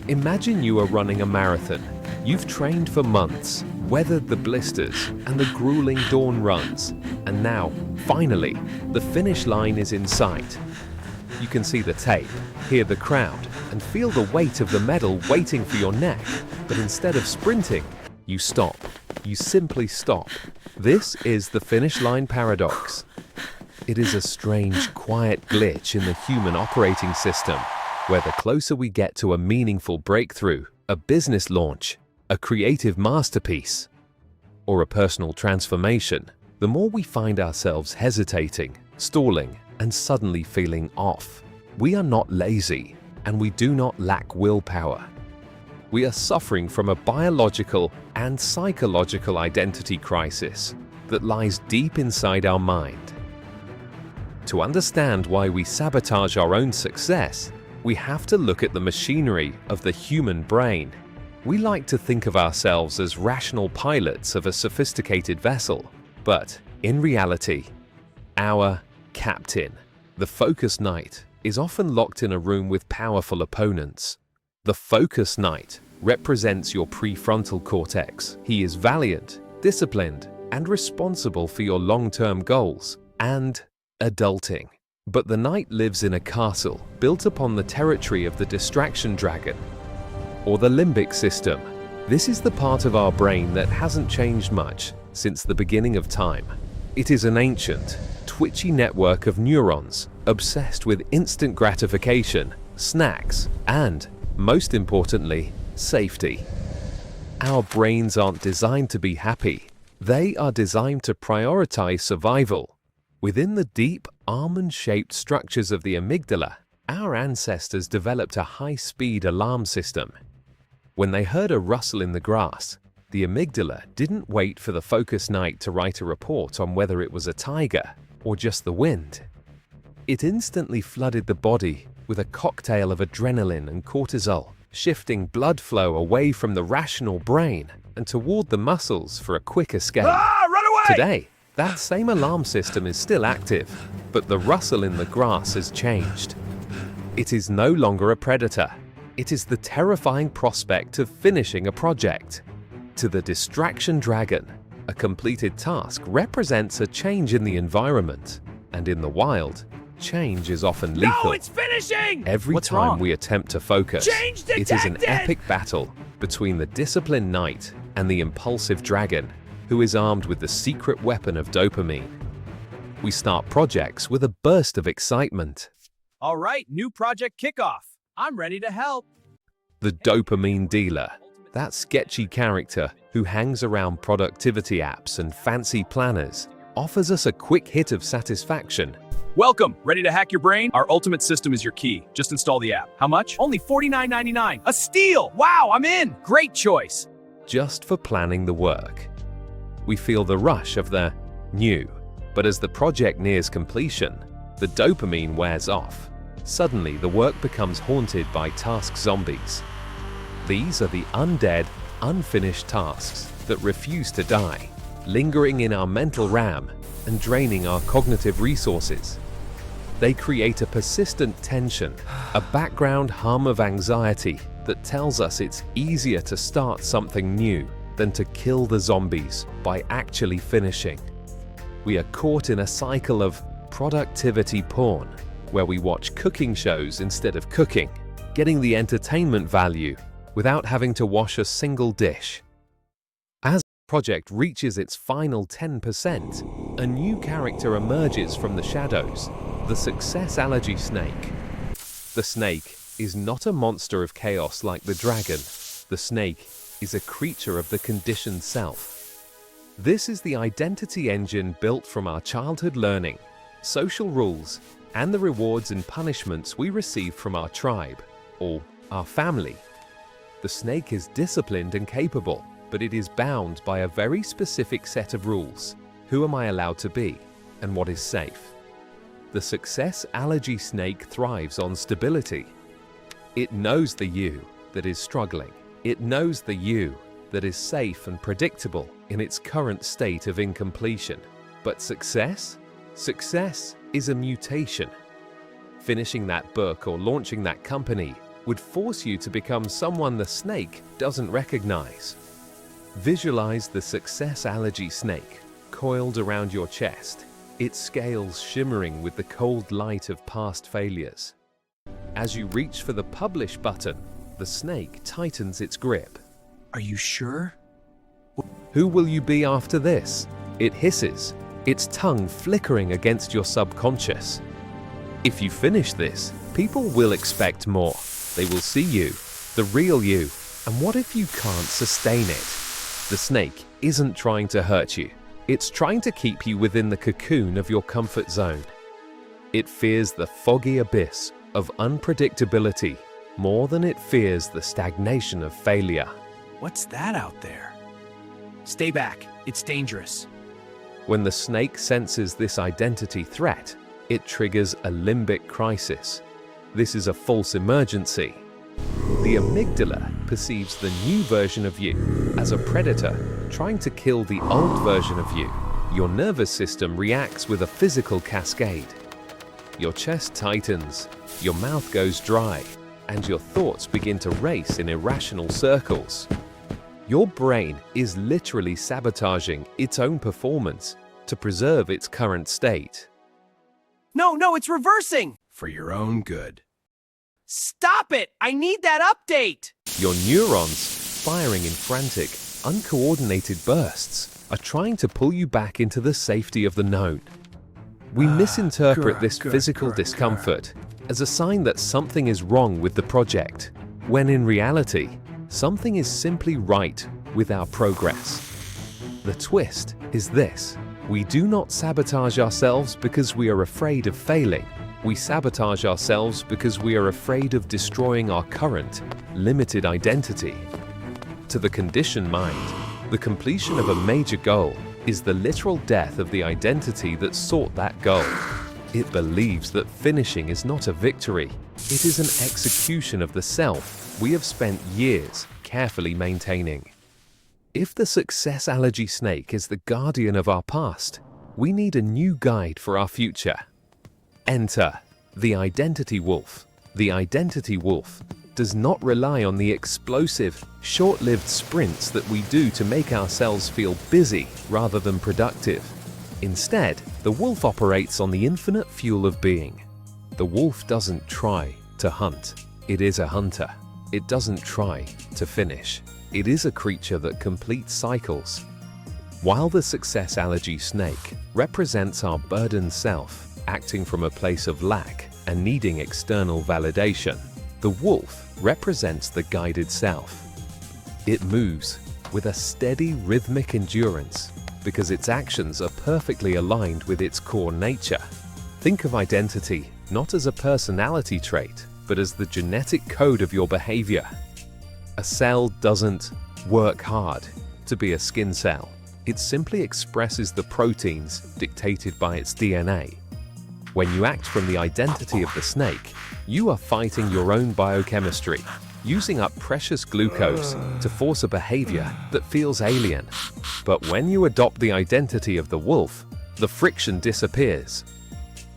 Imagine you are running a marathon. You've trained for months, weathered the blisters and the grueling dawn runs, and now, finally, the finish line is in sight. You can see the tape, hear the crowd, and feel the weight of the medal waiting for your neck, but instead of sprinting, you stop. You simply stop. This is the finish line paradox. It is a strange, quiet glitch in the human operating system, where the closer we get to a meaningful breakthrough, a business launch, a creative masterpiece, or a personal transformation, the more we find ourselves hesitating, stalling, and suddenly feeling off. We are not lazy, and we do not lack willpower. We are suffering from a biological and psychological identity crisis that lies deep inside our mind. To understand why we sabotage our own success, we have to look at the machinery of the human brain. We like to think of ourselves as rational pilots of a sophisticated vessel, but in reality, our captain, the focus knight, is often locked in a room with powerful opponents. The focus knight represents your prefrontal cortex. He is valiant, disciplined, and responsible for your long-term goals and adulting. But the knight lives in a castle built upon the territory of the distraction dragon, or the limbic system. This is the part of our brain that hasn't changed much since the beginning of time. It is an ancient, twitchy network of neurons obsessed with instant gratification, snacks, and, most importantly, safety. Our brains aren't designed to be happy. They are designed to prioritize survival. Within the deep, almond-shaped structures of the amygdala, our ancestors developed a high-speed alarm system. When they heard a rustle in the grass, the amygdala didn't wait for the focus knight to write a report on whether it was a tiger or just the wind. It instantly flooded the body with a cocktail of adrenaline and cortisol, shifting blood flow away from the rational brain and toward the muscles for a quick escape. Run away! Today, that same alarm system is still active, but the rustle in the grass has changed. It is no longer a predator. It is the terrifying prospect of finishing a project. To the distraction dragon, a completed task represents a change in the environment, and in the wild, change is often lethal. No, it's finishing! Every What's time wrong? we attempt to focus, Change it is an detected! epic battle between the disciplined knight and the impulsive dragon, who is armed with the secret weapon of dopamine. We start projects with a burst of excitement. All right, new project kickoff. I'm ready to help. The dopamine dealer, that sketchy character who hangs around productivity apps and fancy planners, offers us a quick hit of satisfaction. Welcome. Ready to hack your brain? Our ultimate system is your key. Just install the app. How much? Only $49.99. A steal! Wow, I'm in! Great choice. Just for planning the work. We feel the rush of the new, but as the project nears completion, the dopamine wears off. Suddenly, the work becomes haunted by task zombies. These are the undead, unfinished tasks that refuse to die, lingering in our mental RAM and draining our cognitive resources. They create a persistent tension, a background hum of anxiety that tells us it's easier to start something new than to kill the zombies by actually finishing. We are caught in a cycle of productivity porn, where we watch cooking shows instead of cooking, getting the entertainment value without having to wash a single dish. As the project reaches its final 10%, a new character emerges from the shadows, the Success Allergy Snake. The snake is not a monster of chaos like the dragon. The snake is a creature of the conditioned self. This is the identity engine built from our childhood learning, social rules, and the rewards and punishments we receive from our tribe, or our family. The snake is disciplined and capable, but it is bound by a very specific set of rules. Who am I allowed to be, and what is safe? The Success Allergy Snake thrives on stability. It knows the you that is struggling. It knows the you that is safe and predictable in its current state of incompletion. But success? Success is a mutation. Finishing that book or launching that company would force you to become someone the snake doesn't recognize. Visualize the Success Allergy Snake coiled around your chest, its scales shimmering with the cold light of past failures. As you reach for the publish button, the snake tightens its grip. Are you sure? Who will you be after this? It hisses, its tongue flickering against your subconscious. If you finish this, people will expect more. They will see you, the real you. And what if you can't sustain it? The snake isn't trying to hurt you. It's trying to keep you within the cocoon of your comfort zone. It fears the foggy abyss of unpredictability more than it fears the stagnation of failure. What's that out there? Stay back, it's dangerous. When the snake senses this identity threat, it triggers a limbic crisis. This is a false emergency. The amygdala perceives the new version of you as a predator trying to kill the old version of you. Your nervous system reacts with a physical cascade. Your chest tightens, your mouth goes dry, and your thoughts begin to race in irrational circles. Your brain is literally sabotaging its own performance to preserve its current state. No, it's reversing! For your own good. Stop it! I need that update! Your neurons, firing in frantic, uncoordinated bursts, are trying to pull you back into the safety of the known. We misinterpret this physical discomfort as a sign that something is wrong with the project, when in reality, something is simply right with our progress. The twist is this: we do not sabotage ourselves because we are afraid of failing. We sabotage ourselves because we are afraid of destroying our current, limited identity. To the conditioned mind, the completion of a major goal is the literal death of the identity that sought that goal. It believes that finishing is not a victory. It is an execution of the self we have spent years carefully maintaining. If the Success Allergy Snake is the guardian of our past, we need a new guide for our future. Enter the Identity Wolf. The Identity Wolf does not rely on the explosive, short-lived sprints that we do to make ourselves feel busy rather than productive. Instead, the wolf operates on the infinite fuel of being. The wolf doesn't try to hunt. It is a hunter. It doesn't try to finish. It is a creature that completes cycles. While the Success Allergy Snake represents our burdened self, acting from a place of lack and needing external validation, the wolf represents the guided self. It moves with a steady rhythmic endurance because its actions are perfectly aligned with its core nature. Think of identity not as a personality trait, but as the genetic code of your behavior. A cell doesn't work hard to be a skin cell. It simply expresses the proteins dictated by its DNA. When you act from the identity of the snake, you are fighting your own biochemistry, using up precious glucose to force a behavior that feels alien. But when you adopt the identity of the wolf, the friction disappears.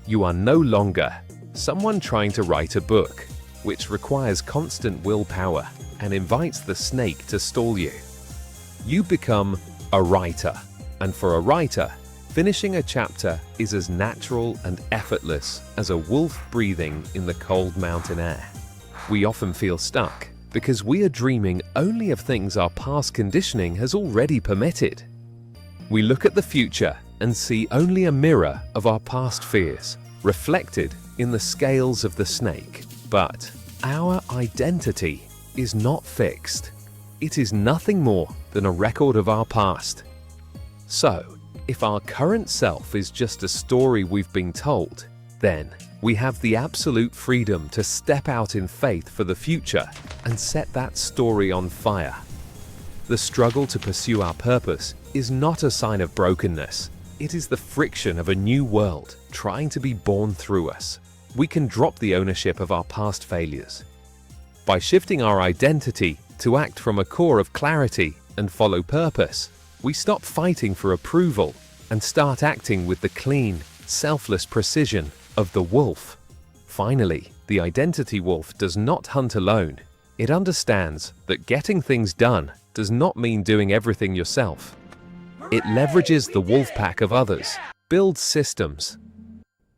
You are no longer someone trying to write a book, which requires constant willpower and invites the snake to stall you. You become a writer, and for a writer, finishing a chapter is as natural and effortless as a wolf breathing in the cold mountain air. We often feel stuck because we are dreaming only of things our past conditioning has already permitted. We look at the future and see only a mirror of our past fears, reflected in the scales of the snake. But our identity is not fixed. It is nothing more than a record of our past. So, if our current self is just a story we've been told, then we have the absolute freedom to step out in faith for the future and set that story on fire. The struggle to pursue our purpose is not a sign of brokenness. It is the friction of a new world trying to be born through us. We can drop the ownership of our past failures. By shifting our identity to act from a core of clarity and follow purpose, we stop fighting for approval and start acting with the clean, selfless precision of the wolf. Finally, The identity wolf does not hunt alone. It understands that getting things done does not mean doing everything yourself. It leverages the wolf pack of others, builds systems.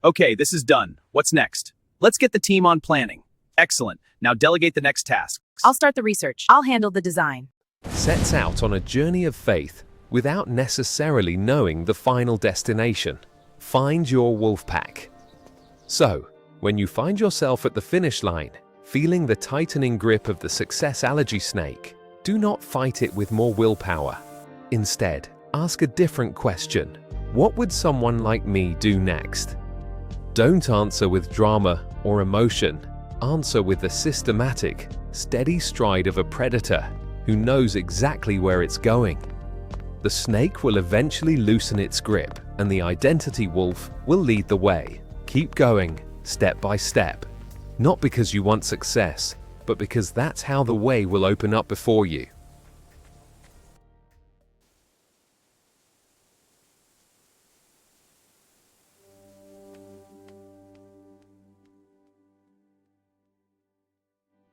Okay, this is done. What's next? Let's get the team on planning. Excellent. Now delegate the next task. I'll start the research. I'll handle the design. Sets out on a journey of faith without necessarily knowing the final destination. Find your wolf pack. So, when you find yourself at the finish line, feeling the tightening grip of the success allergy snake, do not fight it with more willpower. Instead, ask a different question. What would someone like me do next? Don't answer with drama or emotion. Answer with the systematic, steady stride of a predator who knows exactly where it's going. The snake will eventually loosen its grip, and the identity wolf will lead the way. Keep going, step by step. Not because you want success, but because that's how the way will open up before you.